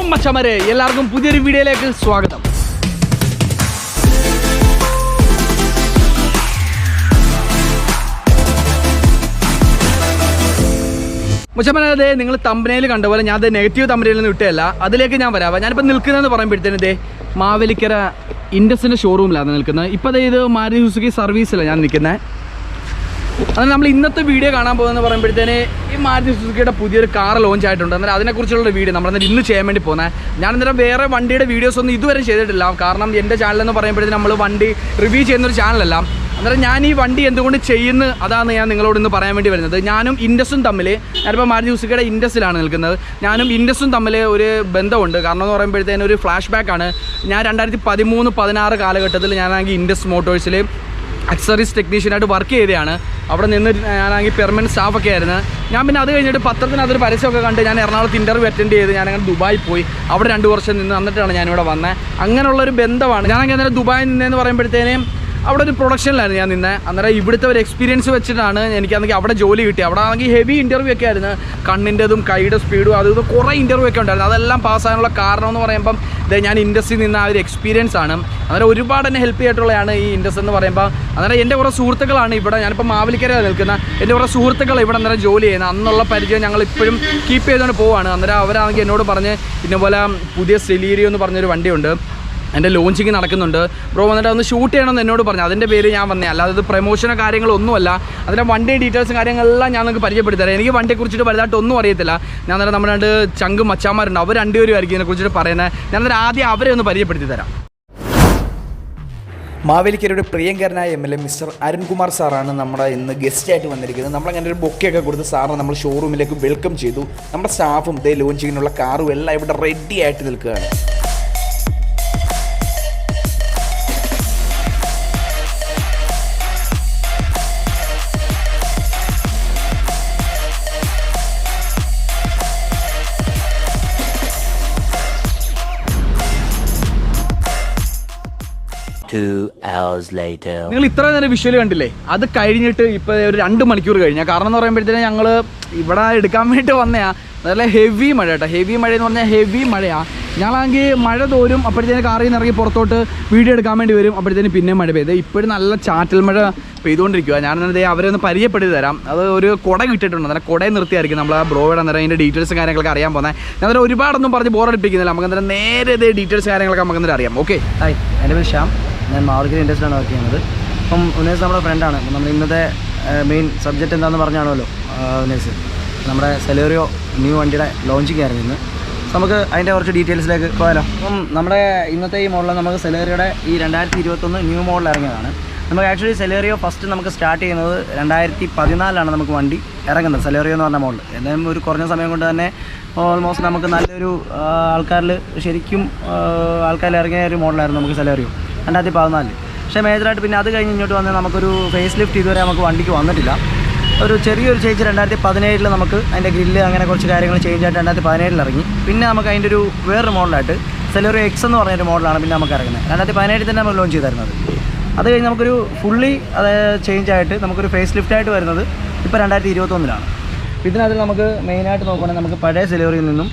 അപ്പം മച്ചമാരെ എല്ലാവർക്കും പുതിയൊരു വീഡിയോയിലേക്ക് സ്വാഗതം. മച്ചമാരെ, അതെ നിങ്ങൾ തമ്പനയിൽ കണ്ട പോലെ ഞാൻ അത് നെഗറ്റീവ് തമ്പനയിൽ നിന്ന് വിട്ടതല്ല, അതിലേക്ക് ഞാൻ വരാം. ഞാനിപ്പോൾ നിൽക്കുന്നതെന്ന് പറയുമ്പോഴത്തേനും ഇതേ മാവേലിക്കര ഇൻഡസിൻ്റെ ഷോറൂമിലാണ് നിൽക്കുന്നത്. ഇപ്പോൾ അതേ ഇത് മാരുതി സുസുക്കി സർവീസിലാണ് ഞാൻ നിൽക്കുന്നത്. അതായത് നമ്മൾ ഇന്നത്തെ വീഡിയോ കാണാൻ പോകുന്നതെന്ന് പറയുമ്പോഴത്തേന് ഈ മാരുതി സുസുക്കിയുടെ പുതിയൊരു കാർ ലോഞ്ച് ആയിട്ടുണ്ട്. അന്നേരം അതിനെക്കുറിച്ചുള്ള വീഡിയോ നമ്മൾ ഇന്ന് ചെയ്യാൻ വേണ്ടി പോകുന്നത്. ഞാൻ അന്നേരം വേറെ വണ്ടിയുടെ വീഡിയോസ് ഒന്നും ഇതുവരെ ചെയ്തിട്ടില്ല. കാരണം എൻ്റെ ചാനലെന്ന് പറയുമ്പോഴത്തേന് നമ്മൾ വണ്ടി റിവ്യൂ ചെയ്യുന്നൊരു ചാനലല്ല. അന്നേരം ഞാൻ ഈ വണ്ടി എന്തുകൊണ്ട് ചെയ്യുന്നു അതാണ് ഞാൻ നിങ്ങളോട് ഇന്ന് പറയാൻ വേണ്ടി വരുന്നത്. ഞാനും ഇൻഡസും തമ്മിൽ, ഞാനിപ്പോൾ മാരുതി സുസുക്കിയുടെ ഇൻഡസിലാണ് നിൽക്കുന്നത്. ഞാനും ഇൻഡസും തമ്മിൽ ഒരു ബന്ധമുണ്ട്. കാരണം എന്ന് പറയുമ്പോഴത്തേന് ഒരു ഫ്ലാഷ് ബാക്കാണ്. ഞാൻ 2013-16 കാലഘട്ടത്തിൽ ഞാനാണെങ്കിൽ ഇൻഡസ് മോട്ടോഴ്സിൽ അക്സറീസ് ടെക്നീഷ്യനായിട്ട് വർക്ക് ചെയ്തതാണ്. അവിടെ നിന്ന് ഞാനാണെങ്കിൽ പെർമനൻറ്റ് സ്റ്റാഫൊക്കെ ആയിരുന്നു. ഞാൻ പിന്നെ അത് കഴിഞ്ഞിട്ട് പത്രത്തിന് അതൊരു പരസ്യമൊക്കെ കണ്ട് ഞാൻ എറണാകുളത്ത് ഇൻ്റർവ്യൂ അറ്റൻഡ് ചെയ്ത് ഞാനങ്ങനെ ദുബായി പോയി. അവിടെ 2 വർഷം നിന്ന് എന്നിട്ടാണ് ഞാനിവിടെ വന്നത്. അങ്ങനെയുള്ളൊരു ബന്ധമാണ്. ഞാനങ്ങനെ അന്നേരം ദുബായിൽ നിന്നതെന്ന് പറയുമ്പോഴത്തേനും അവിടെ ഒരു പ്രൊഡക്ഷനിലായിരുന്നു ഞാൻ നിന്നത്. അന്നേരം ഇവിടുത്തെ ഒരു എക്സ്പീരിയൻസ് വെച്ചിട്ടാണ് എനിക്കാണെങ്കിൽ അവിടെ ജോലി കിട്ടി. അവിടെ ആണെങ്കിൽ ഹെവി ഇൻ്റർവ്യൂ ഒക്കെ ആയിരുന്നു. കണ്ണിൻ്റെതും കൈയുടെ സ്പീഡും അതും കുറേ ഇൻ്റർവ്യൂ ഒക്കെ ഉണ്ടായിരുന്നു. അതെല്ലാം പാസ്സാകാനുള്ള കാരണം എന്ന് പറയുമ്പം ഇത് ഞാൻ ഇൻഡസ്ട്രിയിൽ നിന്ന് ആ ഒരു എക്സ്പീരിയൻസ് ആണ്. അന്നേരം ഒരുപാട് എന്നെ ഹെൽപ്പ് ചെയ്തിട്ടുള്ളതാണ് ഈ ഇൻഡസ് എന്ന് പറയുമ്പോൾ. അന്നേരം എൻ്റെ കുറേ സുഹൃത്തുക്കളാണ് ഇവിടെ, ഞാനിപ്പോൾ മാവേലിക്കര നിൽക്കുന്ന എൻ്റെ കുറേ സുഹൃത്തുക്കൾ ഇവിടെ അന്നേരം ജോലി ചെയ്യുന്നത്. അന്നുള്ള പരിചയം ഞങ്ങൾ ഇപ്പോഴും കീപ്പ് ചെയ്തുകൊണ്ട് പോവുകയാണ്. അന്നേരം അവരാണെങ്കിൽ എന്നോട് പറഞ്ഞ് ഇന്നപോലെ പുതിയ സെലീരിയോ എന്ന് പറഞ്ഞൊരു വണ്ടിയുണ്ട്, എൻ്റെ ലോഞ്ചിങ് നടക്കുന്നുണ്ട് ബ്രോ, വന്നിട്ട് ഒന്ന് ഷൂട്ട് ചെയ്യണമെന്ന് എന്നോട് പറഞ്ഞു. അതിൻ്റെ പേര് ഞാൻ വന്നേ, അല്ലാതെ ഇത് പ്രൊമോഷനോ കാര്യങ്ങളൊന്നുമല്ല. അതിൻ്റെ വണ്ടി ഡീറ്റെയിൽസും കാര്യങ്ങളെല്ലാം ഞാൻ നിങ്ങൾക്ക് പരിചയപ്പെടുത്തി തരാം. എനിക്ക് വണ്ടിയെക്കുറിച്ചിട്ട് വലുതായിട്ട് ഒന്നും അറിയത്തില്ല. ഞാൻ അന്നേരം നമ്മുടെ 2 ചങ്ക് മച്ചാന്മാരുണ്ട്, അവർ 2 പേരും ആയിരിക്കും ഇതിനെക്കുറിച്ചിട്ട് പറയുന്നത്. ഞാൻ അന്നേരം ആദ്യം അവരെ ഒന്ന് പരിചയപ്പെടുത്തി തരാം. മാവേലിക്കരയുടെ പ്രിയങ്കരനായ MLA മിസ്റ്റർ അരുൺകുമാർ സാറാണ് നമ്മുടെ ഇന്ന് ഗസ്റ്റായിട്ട് വന്നിരിക്കുന്നത്. നമ്മളങ്ങനെ ഒരു ബൊക്കെയൊക്കെ കൊടുത്ത് സാറിന് നമ്മൾ ഷോറൂമിലേക്ക് വെൽക്കം ചെയ്തു. നമ്മുടെ സ്റ്റാഫും ഇതേ ലോഞ്ചിങ്ങിനുള്ള കാറും എല്ലാം ഇവിടെ റെഡി ആയിട്ട് നിൽക്കുകയാണ്. നിങ്ങൾ ഇത്ര നേരം വിഷ്വൽ കണ്ടില്ലേ? അത് കഴിഞ്ഞിട്ട് ഇപ്പോൾ ഒരു 2 മണിക്കൂർ കഴിഞ്ഞാൽ. കാരണം എന്ന് പറയുമ്പോഴത്തേനും ഞങ്ങൾ ഇവിടെ എടുക്കാൻ വേണ്ടി വന്നതാണ്. നല്ല ഹെവി മഴ കേട്ടോ. ഹെവി മഴ എന്ന് പറഞ്ഞാൽ ഹെവി മഴയാണ്. ഞങ്ങളാണെങ്കിൽ മഴ തോരും, അപ്പോഴത്തേന് കാറിൽ നിന്ന് ഇറങ്ങി പുറത്തോട്ട് വീഡിയോ എടുക്കാൻ വേണ്ടി വരും. അപ്പോഴത്തേന് പിന്നെ മഴ പെയ്ത് ഇപ്പോഴും നല്ല ചാറ്റൽ മഴ പെയ്തുകൊണ്ടിരിക്കുക. ഞാനെന്നത് അവരെ ഒന്ന് പരിചയപ്പെടുത്തി തരാം. അത് ഒരു കുട കിട്ടിയിട്ടുണ്ട്. അന്നേരം കുടയെ നിർത്തിയായിരിക്കും നമ്മൾ ആ ബ്രോയുടെ അന്നേരം അതിൻ്റെ ഡീറ്റെയിൽസും കാര്യങ്ങളൊക്കെ അറിയാൻ പോകുന്നത്. ഞാൻ അന്നേരം ഒരുപാടൊന്നും പറഞ്ഞ് ബോറടിപ്പിക്കുന്നില്ല. നമുക്ക് അന്നേരം നേരെ ഇതേ ഡീറ്റെയിൽസ് കാര്യങ്ങളൊക്കെ നമുക്ക് അന്നേരം അറിയാം. ഓക്കെ, ഹായ്, എൻ്റെ പേര് ശ്യാം. ഞാൻ മാവേലിക്കര ഇൻഡസ്ട്രിയിലാണ് വർക്ക് ചെയ്യുന്നത്. അപ്പം ഉനേസ് നമ്മുടെ ഫ്രണ്ടാണ്. നമ്മൾ ഇന്നത്തെ മെയിൻ സബ്ജക്റ്റ് എന്താണെന്ന് പറഞ്ഞാണല്ലോ ഉനേസ്. നമ്മുടെ സെലേറിയോ ന്യൂ വണ്ടിയുടെ ലോഞ്ചിങ് ആയിരുന്നു ഇന്ന്. നമുക്ക് അതിൻ്റെ കുറച്ച് ഡീറ്റെയിൽസിലേക്ക് പോയാലോ. അപ്പം നമ്മുടെ ഇന്നത്തെ ഈ മോഡൽ നമുക്ക് സെലേറിയോയുടെ ഈ 2021 ന്യൂ മോഡൽ ഇറങ്ങിയതാണ്. നമുക്ക് ആക്ച്വലി സെലേറിയോ ഫസ്റ്റ് നമുക്ക് സ്റ്റാർട്ട് ചെയ്യുന്നത് 2014 നമുക്ക് വണ്ടി ഇറങ്ങുന്നത്. സെലേറിയോ എന്ന് പറഞ്ഞ മോഡൽ എന്തായാലും ഒരു കുറഞ്ഞ സമയം കൊണ്ട് തന്നെ ഓൾമോസ്റ്റ് നമുക്ക് നല്ലൊരു ആൾക്കാരിൽ ശരിക്കും ആൾക്കാരിൽ ഇറങ്ങിയ ഒരു മോഡലായിരുന്നു നമുക്ക് സെലേറിയോ 2014. പക്ഷേ മേജറായിട്ട് പിന്നെ അത് കഴിഞ്ഞ് ഇങ്ങോട്ട് വന്നാൽ നമുക്കൊരു ഫേസ് ലിഫ്റ്റ് ഇതുവരെ നമുക്ക് വണ്ടിക്ക് വന്നിട്ടില്ല. ഒരു ചെറിയൊരു ചേഞ്ച് 2017 നമുക്ക് അതിൻ്റെ ഗ്രില്ല് അങ്ങനെ കുറച്ച് കാര്യങ്ങൾ ചേഞ്ച് ആയിട്ട് 2017 ഇറങ്ങി. പിന്നെ നമുക്ക് അതിൻ്റെ ഒരു വേറൊരു മോഡലായിട്ട് സെലേറിയോ X എന്ന് പറഞ്ഞൊരു മോഡലാണ് പിന്നെ നമുക്ക് ഇറങ്ങുന്നത്. 2017 തന്നെ നമ്മൾ ലോഞ്ച് ചെയ്തിരുന്നത്. അത് കഴിഞ്ഞ് നമുക്കൊരു ഫുള്ളി അത് ചേഞ്ച് ആയിട്ട് നമുക്കൊരു ഫേസ് ലിഫ്റ്റായിട്ട് വരുന്നത് ഇപ്പോൾ 2021. ഇതിനകത്ത് നമുക്ക് മെയിനായിട്ട് നോക്കുകയാണെങ്കിൽ നമുക്ക് പഴയ സെലേറിയോയിൽ നിന്നും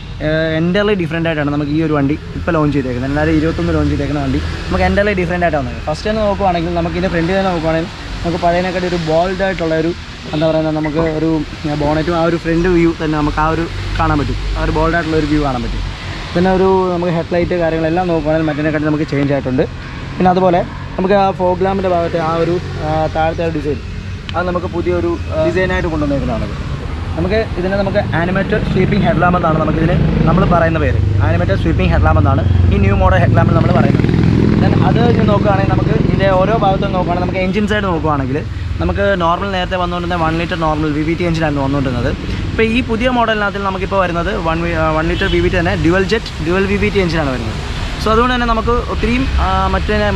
എൻ്റർലി ഡിഫറൻ്റ് ആയിട്ടാണ് നമുക്ക് ഈ ഒരു വണ്ടി ഇപ്പോൾ ലോഞ്ച് ചെയ്തേക്കുന്നത്. 2021 ലോഞ്ച് ചെയ്തേക്കുന്ന വണ്ടി നമുക്ക് എൻ്റർലി ഡിഫറൻ്റ് ആയിട്ടാണ് വന്നത്. ഫസ്റ്റ് തന്നെ നോക്കുകയാണെങ്കിൽ നമുക്ക് ഇതിൻ്റെ ഫ്രണ്ടിൽ തന്നെ നോക്കുകയാണെങ്കിൽ നമുക്ക് പഴയതിനെക്കാട്ടി ഒരു ബോൾഡായിട്ടുള്ള ഒരു എന്താ പറയുന്നത്, നമുക്ക് ഒരു ബോണറ്റും ആ ഒരു ഫ്രണ്ട് വ്യൂ തന്നെ നമുക്ക് ആ ഒരു കാണാൻ പറ്റും. ആ ഒരു ബോൾഡായിട്ടുള്ള ഒരു വ്യൂ കാണാൻ പറ്റും. പിന്നെ ഒരു നമുക്ക് ഹെഡ്ലൈറ്റ് കാര്യങ്ങളെല്ലാം നോക്കുകയാണെങ്കിൽ മറ്റേതിനെക്കാട്ടി നമുക്ക് ചേഞ്ച് ആയിട്ടുണ്ട്. പിന്നെ അതുപോലെ നമുക്ക് ആ ഫോഗ് ലാമ്പിൻ്റെ ഭാഗത്തെ ആ ഒരു താഴത്തെ ഡിസൈൻ അത് നമുക്ക് പുതിയൊരു ഡിസൈനായിട്ട് കൊണ്ടുവന്നേക്കുന്നതാണ്. നമുക്ക് ഇതിനെ നമുക്ക് ആനിമേറ്റഡ് സ്വീപ്പിംഗ് ഹെഡ്ലാമ്പ് എന്നാണ് നമുക്കിതിന് നമ്മൾ പറയുന്ന പേര്. ആനിമേറ്റഡ് സ്വീപ്പിംഗ് ഹെഡ്ലാമ്പ് എന്നാണ് ഈ ന്യൂ മോഡൽ ഹെഡ്ലാമ്പിൽ നമ്മൾ പറയുന്നത്. ദെൻ അത് നോക്കുകയാണെങ്കിൽ നമുക്ക് ഇതിൻ്റെ ഓരോ ഭാഗത്തും നോക്കുകയാണെങ്കിൽ നമുക്ക് എഞ്ചിൻ സൈഡ് നോക്കുകയാണെങ്കിൽ നമുക്ക് നോർമൽ നേരത്തെ വന്നുകൊണ്ടിരുന്ന 1 ലിറ്റർ നോർമൽ VVT എഞ്ചിനായിരുന്നു വന്നുകൊണ്ടിരുന്നത്. ഇപ്പോൾ ഈ പുതിയ മോഡലിനകത്തിൽ നമുക്കിപ്പോൾ വരുന്നത് 1 ലിറ്റർ VVT തന്നെ ഡ്യുവൽ VVT എഞ്ചിനാണ് വരുന്നത്. സോ അതുകൊണ്ട് തന്നെ നമുക്ക് ഒത്തിരിയും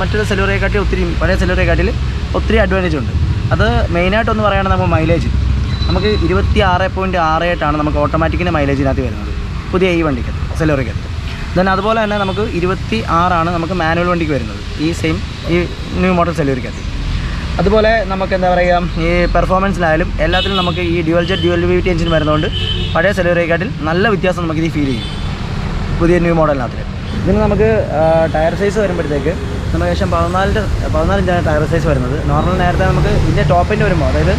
മറ്റൊരു സെലേറിയോയെക്കാട്ടി ഒത്തിരിയും പഴയ സെലേറിയോയെക്കാട്ടിൽ ഒത്തിരി അഡ്വാൻറ്റേജ് ഉണ്ട്. അത് മെയിനായിട്ടൊന്ന് പറയുകയാണെങ്കിൽ നമുക്ക് മൈലേജ് നമുക്ക് 26.68 നമുക്ക് ഓട്ടോമാറ്റിക്കിൻ്റെ മൈലേജിനകത്ത് വരുന്നത് പുതിയ ഈ വണ്ടിക്ക് സെലേറിയോയ്ക്കകത്ത്. ദെൻ അതുപോലെ തന്നെ നമുക്ക് 26 നമുക്ക് മാനുവൽ വണ്ടിക്ക് വരുന്നത് ഈ ന്യൂ മോഡൽ സെലേറിയോയ്ക്കകത്ത്. അതുപോലെ നമുക്ക് എന്താ പറയുക, ഈ പെർഫോമൻസിലായാലും എല്ലാത്തിലും നമുക്ക് ഈ ഡ്യുവൽ VVT എഞ്ചിൻ വരുന്നതുകൊണ്ട് പഴയ സെലേറിയോയെക്കാട്ടിൽ നല്ല വ്യത്യാസം നമുക്കിത് ഫീൽ ചെയ്യും. പുതിയ ന്യൂ മോഡലിനകത്ത്. ഇതിന് നമുക്ക് ടയർ സൈസ് വരുമ്പോഴത്തേക്ക് നമുക്ക് ഏകദേശം 14 ഇഞ്ചാണ് ടയർ സൈസ് വരുന്നത്. നോർമൽ നേരത്തെ നമുക്ക് ഇതിൻ്റെ ടോപ്പിൻ്റെ വരുമ്പോൾ, അതായത്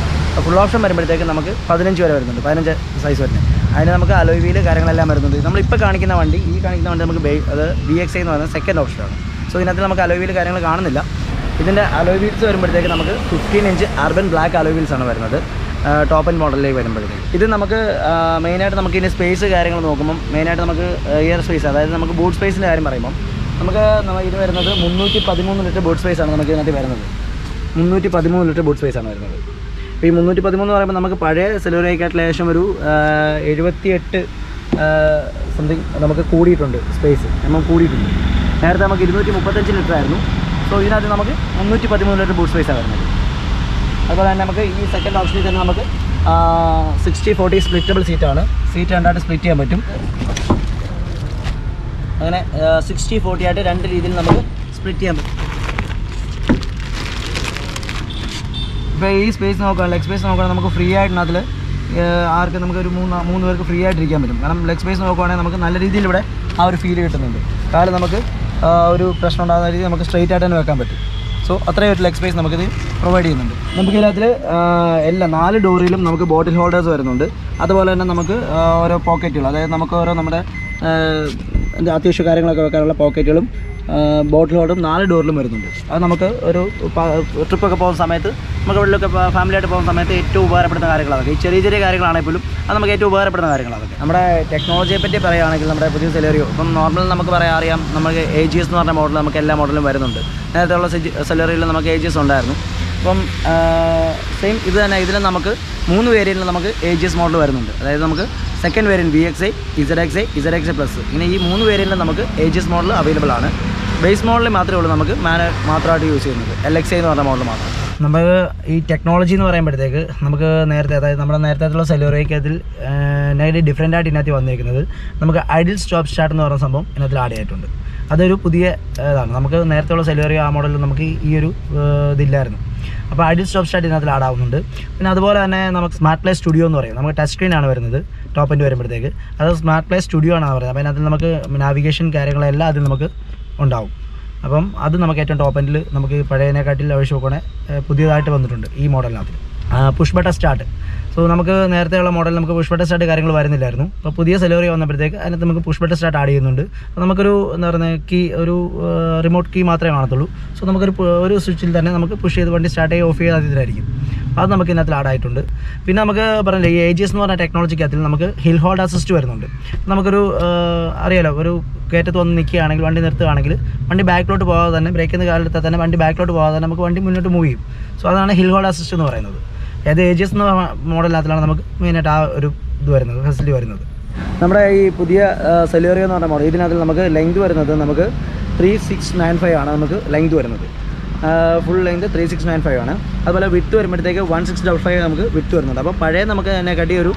ഫുൾ ഓപ്ഷൻ വരുമ്പോഴത്തേക്ക് നമുക്ക് 15 വരെ വരുന്നുണ്ട്, 15 സൈസ് വരുന്നത്. അതിന് നമുക്ക് അലോയ് വീല് കാര്യങ്ങളെല്ലാം വരുന്നുണ്ട്. നമ്മളിപ്പോൾ കാണിക്കുന്ന വണ്ടി നമുക്ക് അത് VXI എന്ന് പറയുന്നത് സെക്കൻഡ് ഓപ്ഷനാണ്. സോ ഇതിനകത്ത് നമുക്ക് അലോയ് വീല് കാര്യങ്ങൾ കാണുന്നില്ല. ഇതിൻ്റെ അലോയ് വീൽസ് വരുമ്പോഴത്തേക്ക് നമുക്ക് 15 ഇഞ്ച് അർബൻ ബ്ലാക്ക് അലോയ് വീൽസാണ് വരുന്നത് ടോപ്പ് ആൻഡ് മോഡലിലേക്ക് വരുമ്പോഴത്തേക്ക്. ഇത് നമുക്ക് മെയിനായിട്ട് നമുക്ക് ഇതിൻ്റെ സ്പേസ് കാര്യങ്ങൾ നോക്കുമ്പം മെയിനായിട്ട് നമുക്ക് എയർ സ്പേസ്, അതായത് നമുക്ക് ബൂട്ട് സ്പേസിൻ്റെ കാര്യം പറയുമ്പം നമുക്ക് ഇത് വരുന്നത് 313 ലിറ്റർ ബൂട്ട് സ്പേസാണ് നമുക്ക് ഇതിനകത്ത് വരുന്നത്. 313 ലിറ്റർ ബൂട്ട് സ്പേസാണ് വരുന്നത്. അപ്പോൾ ഈ 313 എന്ന് പറയുമ്പോൾ നമുക്ക് പഴയ സെലോറിയക്കാട്ടിൽ ഏകദേശം ഒരു 78 സംതിങ് നമുക്ക് കൂടിയിട്ടുണ്ട്, സ്പേസ് കൂടിയിട്ടുണ്ട്. നേരത്തെ നമുക്ക് 235 ലിറ്റർ ആയിരുന്നു. സോ ഇതിനകത്ത് നമുക്ക് 313 ലിറ്റർ ബൂട്ട് സ്പേസാണ് വരുന്നത്. അതുപോലെ തന്നെ നമുക്ക് ഈ സെക്കൻഡ് ഓപ്ഷനിൽ തന്നെ നമുക്ക് 60-40 സ്പ്ലിറ്റബിൾ സീറ്റാണ്. സീറ്റ് രണ്ടായിട്ട് സ്പ്ലിറ്റ് ചെയ്യാൻ പറ്റും. അങ്ങനെ 60-40 ആയിട്ട് രണ്ട് രീതിയിൽ നമുക്ക് സ്പ്ലിറ്റ് ചെയ്യാൻ പറ്റും. ഇപ്പോൾ ഈ സ്പേസ് നോക്കുകയാണ്, ലെഗ് സ്പേസ് നോക്കുകയാണെങ്കിൽ നമുക്ക് ഫ്രീ ആയിട്ട് അതിൽ ആർക്ക് നമുക്കൊരു മൂന്ന് പേർക്ക് ഫ്രീ ആയിട്ട് ഇരിക്കാൻ പറ്റും. കാരണം ലെഗ് സ്പേസ് നോക്കുകയാണെങ്കിൽ നമുക്ക് നല്ല രീതിയിൽ ഇവിടെ ആ ഒരു ഫീൽ കിട്ടുന്നുണ്ട്. കാല് നമുക്ക് ഒരു പ്രശ്നം ഉണ്ടാകുന്ന രീതി നമുക്ക് സ്ട്രെയിറ്റ് ആയിട്ട് തന്നെ വെക്കാൻ പറ്റും. സോ അത്രയും ഒരു ലെഗ് സ്പേസ് നമുക്കിത് പ്രൊവൈഡ് ചെയ്യുന്നുണ്ട്. നമുക്ക് ഇതിനകത്തിൽ എല്ലാ 4 ഡോറിലും നമുക്ക് ബോട്ടിൽ ഹോൾഡേഴ്സ് വരുന്നുണ്ട്. അതുപോലെ തന്നെ നമുക്ക് ഓരോ പോക്കറ്റുകൾ, അതായത് നമുക്ക് ഓരോ നമ്മുടെ അത്യാവശ്യ കാര്യങ്ങളൊക്കെ വെക്കാനുള്ള പോക്കറ്റുകളും ബോട്ടിൽ ഹോൾഡറും 4 ഡോറിലും വരുന്നുണ്ട്. അത് നമുക്ക് ഒരു ട്രിപ്പൊക്കെ പോകുന്ന സമയത്ത് നമുക്ക് ഇവിടെയൊക്കെ ഫാമിലിയായിട്ട് പോകുന്ന സമയത്ത് ഏറ്റവും ഉപകാരപ്പെടുന്ന കാര്യങ്ങളതൊക്കെ. ഈ ചെറിയ ചെറിയ കാര്യങ്ങളാണെങ്കിൽ പോലും അത് നമുക്ക് ഏറ്റവും ഉപകാരപ്പെടുന്ന കാര്യങ്ങളതൊക്കെ. നമ്മുടെ ടെക്നോളജിയെ പറ്റി പറയുകയാണെങ്കിൽ നമ്മുടെ പുതിയ സെലേറിയോ ഇപ്പം നോർമൽ നമുക്ക് അറിയാം, നമുക്ക് AGS എന്ന് പറഞ്ഞ മോഡൽ നമുക്ക് എല്ലാ മോഡലും വരുന്നുണ്ട്. നേരത്തെ ഉള്ള സെലേറിയോയിൽ നമുക്ക് AGS ഉണ്ടായിരുന്നു. അപ്പം സെയിം ഇത് തന്നെ ഇതിൽ നമുക്ക് 3 വേരിയൻറ്റിൽ നമുക്ക് AGS മോഡൽ വരുന്നുണ്ട്. അതായത് നമുക്ക് second variant VXI, ZXI, ZXI plus, ഇങ്ങനെ ഈ 3 വേരിയൻറ്റിൽ നമുക്ക് AGS മോഡൽ അവൈലബിൾ ആണ്. ബേസ് മോഡലിൽ മാത്രമേ ഉള്ളൂ നമുക്ക് മാത്രമായിട്ട് യൂസ് ചെയ്യുന്നത് LXI എന്ന് പറഞ്ഞ മോഡൽ മാത്രം. നമുക്ക് ഈ ടെക്നോളജി എന്ന് പറയുമ്പോഴത്തേക്ക് നമുക്ക് നേരത്തെ, അതായത് നമ്മുടെ നേരത്തെ സെലോറിയയ്ക്ക് അതിൽ ഡിഫറെൻ്റ് ആയിട്ട് ഇതിനകത്ത് വന്നിരിക്കുന്നത് നമുക്ക് ഐഡിൽ സ്റ്റോപ്പ് സ്റ്റാർട്ട് എന്ന് പറയുന്ന സംഭവം ഇതിനകത്തിൽ ആഡ് ചെയ്തിട്ടുണ്ട്. അതൊരു പുതിയ ഇതാണ്. നമുക്ക് നേരത്തെ ഉള്ള സെലോറിയോ ആ മോഡലിൽ നമുക്ക് ഈ ഒരു ഇതില്ലായിരുന്നു. അപ്പോൾ ഐഡിൽ സ്റ്റോപ്പ് സ്റ്റാർട്ട് ഇതിനകത്ത് ആഡ് ആവുന്നുണ്ട്. പിന്നെ അതുപോലെ തന്നെ നമുക്ക് സ്മാർട്ട് പ്ലേ സ്റ്റുഡിയോ എന്ന് പറയും. നമുക്ക് ടച്ച് സ്ക്രീനാണ് വരുന്നത് ടോപ്പ് എൻഡ് വരുമ്പോഴത്തേക്ക്. അത് സ്മാർട്ട് പ്ലേ സ്റ്റുഡിയോ ആണ് പറയുന്നത്. അപ്പോൾ അതിനകത്ത് നമുക്ക് നാവിഗേഷൻ കാര്യങ്ങളെല്ലാം അതിൽ നമുക്ക് ഉണ്ടാവും. അപ്പം അത് നമുക്ക് ഏറ്റവും ടോപ്പ് എൻഡിൽ നമുക്ക് പഴയതിനെക്കാട്ടിൽ അപേക്ഷിച്ച് നോക്കുകയാണെങ്കിൽ പുതിയതായിട്ട് വന്നിട്ടുണ്ട് ഈ മോഡലിനകത്ത്. Push button start. സോ നമുക്ക് നേരത്തെയുള്ള മോഡൽ നമുക്ക് പുഷ് ബട്ടൺ സ്റ്റാർട്ട് കാര്യങ്ങൾ വരുന്നില്ലായിരുന്നു. അപ്പോൾ പുതിയ സെലോറിയോ വന്നപ്പോഴത്തേക്ക് അതിനകത്ത് നമുക്ക് പുഷ് ബട്ടൺ സ്റ്റാർട്ട് ആഡ് ചെയ്യുന്നുണ്ട്. അപ്പോൾ നമുക്കൊരു ഒരു റിമോട്ട് കീ മാത്രമേ കാണത്തുള്ളൂ. സോ ഒരു സ്വിച്ചിൽ തന്നെ നമുക്ക് പുഷ് ചെയ്ത് വണ്ടി സ്റ്റാർട്ട് ചെയ്ത് ഓഫ് ചെയ്ത് ഇതിലായിരിക്കും. അത് നമുക്ക് ഇതിനകത്ത് ആഡ് ആയിട്ടുണ്ട്. പിന്നെ നമുക്ക് പറഞ്ഞില്ലേ ഈ AGS എന്ന് പറഞ്ഞ ടെക്നോളജിക്കകത്തിൽ നമുക്ക് ഹിൽ ഹോൾഡ് അസിസ്റ്റ് വരുന്നുണ്ട്. നമുക്കൊരു അറിയാലോ, ഒരു കയറ്റത്ത് വന്ന് നിൽക്കുകയാണെങ്കിൽ വണ്ടി നിർത്തുകയാണെങ്കിൽ വണ്ടി ബാക്കിലോട്ട് പോകാതെ തന്നെ, ബ്രേക്ക് ചെയ്യുന്ന കാലത്ത് തന്നെ വണ്ടി ബാക്കിലോട്ട് പോകാതെ തന്നെ നമുക്ക് വണ്ടി മുന്നോട്ട് മൂവ് ചെയ്യും. സോ അതാണ് ഹിൽ ഹോൾഡ് അസിസ്റ്റ് എന്ന് പറയുന്നത്. അതായത് AGS എന്ന മോഡലിനകത്തിലാണ് നമുക്ക് മെയിനായിട്ട് ആ ഒരു ഇത് വരുന്നത്, ഫെസിലിറ്റി വരുന്നത്. നമ്മുടെ ഈ പുതിയ സെലോറിയോ എന്ന് പറഞ്ഞ മോഡൽ ഇതിനകത്ത് നമുക്ക് ലെങ്ത് വരുന്നത് നമുക്ക് 3695 ആണ് നമുക്ക് ലെങ്ത് വരുന്നത്. ഫുൾ ലെങ്ത് 3695 ആണ്. അതുപോലെ വിട്ട് വരുമ്പോഴത്തേക്ക് 1655 നമുക്ക് വിട്ട് വരുന്നുണ്ട്. അപ്പോൾ പഴയ നമുക്ക് അതിനെക്കാട്ടി ഒരു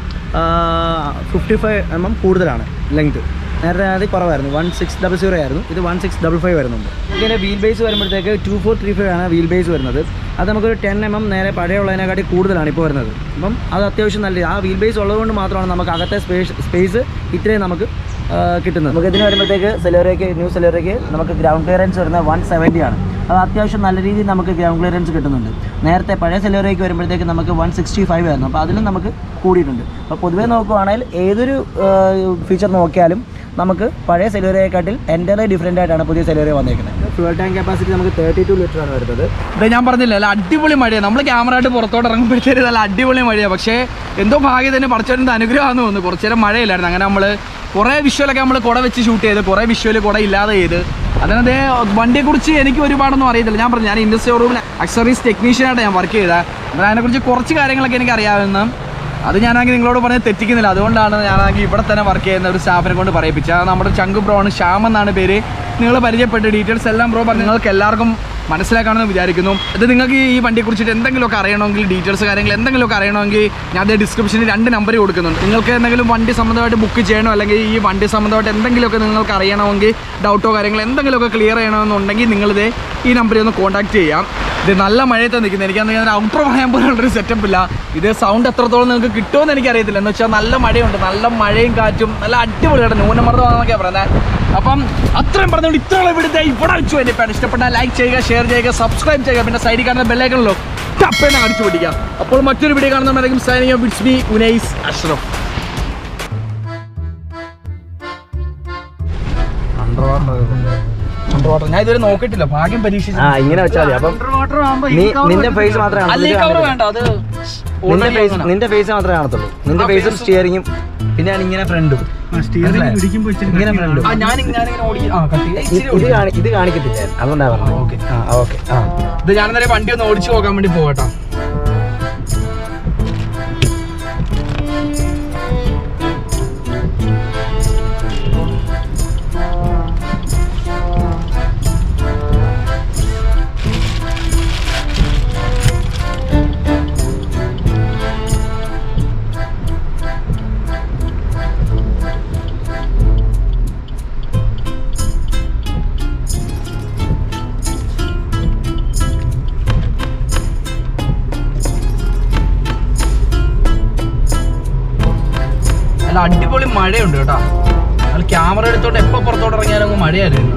55 mm കൂടുതലാണ് ലെങ്ത്. നേരത്തെ അത് കുറവായിരുന്നു, 1600 ആയിരുന്നു. ഇത് 1655 വരുന്നുണ്ട്. ഇതിൻ്റെ വീൽ ബേസ് വരുമ്പോഴത്തേക്ക് 2435 ആണ് വീൽ ബേസ് വരുന്നത്. അത് നമുക്കൊരു 10 mm നേരെ പഴയുള്ളതിനെക്കാട്ടി കൂടുതലാണ് ഇപ്പോൾ വരുന്നത്. അപ്പം അത് അത്യാവശ്യം നല്ല ആ വീൽ ബേസ് ഉള്ളതുകൊണ്ട് മാത്രമാണ് നമുക്ക് അകത്തെ സ്പേസ് ഇത്രയും നമുക്ക് കിട്ടുന്നത്. നമുക്ക് ഇതിന് വരുമ്പോഴത്തേക്ക് ന്യൂ സെലോറിയയ്ക്ക് നമുക്ക് ഗ്രൗണ്ട് ക്ലിയറൻസ് വരുന്നത് 170 ആണ്. അത് അത്യാവശ്യം നല്ല രീതിയിൽ നമുക്ക് ഗ്രൗണ്ട് ക്ലിയറൻസ് കിട്ടുന്നുണ്ട്. നേരത്തെ പഴയ സെലോറിയയ്ക്ക് വരുമ്പോഴത്തേക്ക് നമുക്ക് 165 ആയിരുന്നു. അപ്പോൾ അതിലും നമുക്ക് കൂടിയിട്ടുണ്ട്. അപ്പോൾ പൊതുവേ നോക്കുകയാണെങ്കിൽ ഏതൊരു ഫീച്ചർ നോക്കിയാലും നമുക്ക് പഴയ സെലോറിയയെക്കാട്ടിൽ എൻ്റർലി ഡിഫറൻ്റ് ആയിട്ടാണ് പുതിയ സെലോറിയ വന്നിരിക്കുന്നത്. ഫ്യൂൽ ടാങ്ക് കപ്പാസിറ്റി നമുക്ക് 32 ലിറ്റർ ആണ് വരുന്നത്. ഇത് ഞാൻ പറഞ്ഞില്ല, നല്ല അടിപൊളി മഴയാണ്. നമ്മൾ ക്യാമറ ആയിട്ട് പുറത്തോട്ട് ഇറങ്ങുമ്പോഴത്തേക്ക് നല്ല അടിപൊളി മഴയാണ്. പക്ഷേ എന്തോ ഭാഗ്യം തന്നെ പഠിച്ചവരുടെ അനുഗ്രഹമാണെന്ന് തോന്നുന്നു. കുറച്ച് നേരം മഴയില്ലായിരുന്നു. അങ്ങനെ നമ്മൾ കുറേ വിഷ്വലൊക്കെ നമ്മൾ കുട വെച്ച് ഷൂട്ട് ചെയ്ത്, കുറേ വിഷ്വൽ കുട ഇല്ലാതെ ചെയ്ത്. അതിനകത്ത് വണ്ടിയെക്കുറിച്ച് എനിക്ക് ഒരുപാടൊന്നും അറിയത്തില്ല. ഞാൻ പറഞ്ഞു, ഞാൻ ഇൻഡസ്ട്രി ഷോറൂമിൽ അക്സറീസ് ടെക്നീഷ്യനായിട്ട് ഞാൻ വർക്ക് ചെയ്തത്. അപ്പോൾ അതിനെക്കുറിച്ച് കുറച്ച് കാര്യങ്ങളൊക്കെ എനിക്ക് അറിയാവുന്ന അത് ഞാനാണെങ്കിൽ നിങ്ങളോട് പറഞ്ഞ് തെറ്റിക്കുന്നില്ല. അതുകൊണ്ടാണ് ഞാനാണെങ്കിൽ ഇവിടെ തന്നെ വർക്ക് ചെയ്യുന്ന ഒരു സ്റ്റാഫിനെ കൊണ്ട് പറയിപ്പിച്ചത്. അത് നമ്മുടെ ചങ്ക് ബ്രോ ആണ്, ശ്യാം എന്നാണ് പേര്. നിങ്ങൾ പരിചയപ്പെട്ട് ഡീറ്റെയിൽസ് എല്ലാം ബ്രോ പറഞ്ഞ് നിങ്ങൾക്ക് എല്ലാവർക്കും മനസ്സിലാക്കാമെന്ന് വിചാരിക്കുന്നു. ഇത് നിങ്ങൾക്ക് ഈ വണ്ടിയെക്കുറിച്ചിട്ട് എന്തെങ്കിലുമൊക്കെ അറിയണമെങ്കിൽ, ഡീറ്റെയിൽസ് കാര്യങ്ങൾ എന്തെങ്കിലുമൊക്കെ അറിയണമെങ്കിൽ ഞാൻ അതേ ഡിസ്ക്രിപ്ഷനിൽ 2 നമ്പർ കൊടുക്കുന്നുണ്ട്. നിങ്ങൾക്ക് എന്തെങ്കിലും വണ്ടി സംബന്ധമായിട്ട് ബുക്ക് ചെയ്യണോ, അല്ലെങ്കിൽ ഈ വണ്ടി സംബന്ധമായിട്ട് എന്തെങ്കിലുമൊക്കെ നിങ്ങൾക്ക് അറിയണമെങ്കിൽ, ഡൗട്ടോ കാര്യങ്ങൾ എന്തെങ്കിലുമൊക്കെ ക്ലിയർ ചെയ്യണമെന്നുണ്ടെങ്കിൽ നിങ്ങളിത് ഈ നമ്പറിൽ ഒന്ന് കോൺടാക്ട് ചെയ്യാം. ഇത് നല്ല മഴയത്ത് നിൽക്കുന്നത്. എനിക്കന്ന് ഔട്ടർ പറയാൻ പോലുള്ളൊരു സെറ്റപ്പ് ഇല്ല. ഇത് സൗണ്ട് എത്രത്തോളം നിങ്ങൾക്ക് കിട്ടുമെന്ന് എനിക്കറിയത്തില്ല. എന്ന് വെച്ചാൽ നല്ല മഴയുണ്ട്, നല്ല മഴയും കാറ്റും, നല്ല അടിപൊളിയാണ്. ന്യൂനമർദ്ദമാണെന്നൊക്കെയാണ് പറയുന്നത്. അപ്പം അത്രയും പറഞ്ഞുകൊണ്ട് ഇത്രയുള്ള ഇവിടുത്തെ ഇവിടെ വെച്ചു എൻ്റെ പേര് ഇഷ്ടപ്പെട്ടാൽ ലൈക്ക് ചെയ്യുക, ഷെയർ ചെയ്യുക, സബ്സ്ക്രൈബ് ചെയ്യുക. പിന്നെ സൈഡിൽ കാണുന്ന ബെല്ലൈക്കണല്ലോ ടപ്പേനെ അടിച്ചു പിടിക്കുക. അപ്പോൾ മറ്റൊരു വീഡിയോ കാണുന്നവരായിരിക്കും. Signing off, it's me Unais Ashraf. ഞാൻ ഇതുവരെ നോക്കിയിട്ടില്ല, ഭാഗ്യം പരീക്ഷിച്ചു. ഇങ്ങനെ വെച്ചാൽ മതി. അപ്പം നിന്റെ ഫേസ് മാത്രമേ നിന്റെ ഫേസ് മാത്രമേ കാണത്തുള്ളൂ. നിന്റെ ഫേസും സ്റ്റിയറിങ്ങും പിന്നെ ഇങ്ങനെ ഫ്രണ്ടും ഇങ്ങനെ ഫ്രണ്ടും ഇത് കാണിക്കത്തില്ല. അതുകൊണ്ടാ പറഞ്ഞത്. ഓക്കെ ഇത് ഞാനെന്നേരം വണ്ടി ഒന്ന് ഓടിച്ചു നോക്കാൻ വേണ്ടി പോകട്ടോ. നല്ല അടിപൊളി മഴയുണ്ട് കേട്ടോ. ക്യാമറ എടുത്തോണ്ട് എപ്പോൾ പുറത്തോട്ട് ഇറങ്ങിയാലും മഴയായിരുന്നു.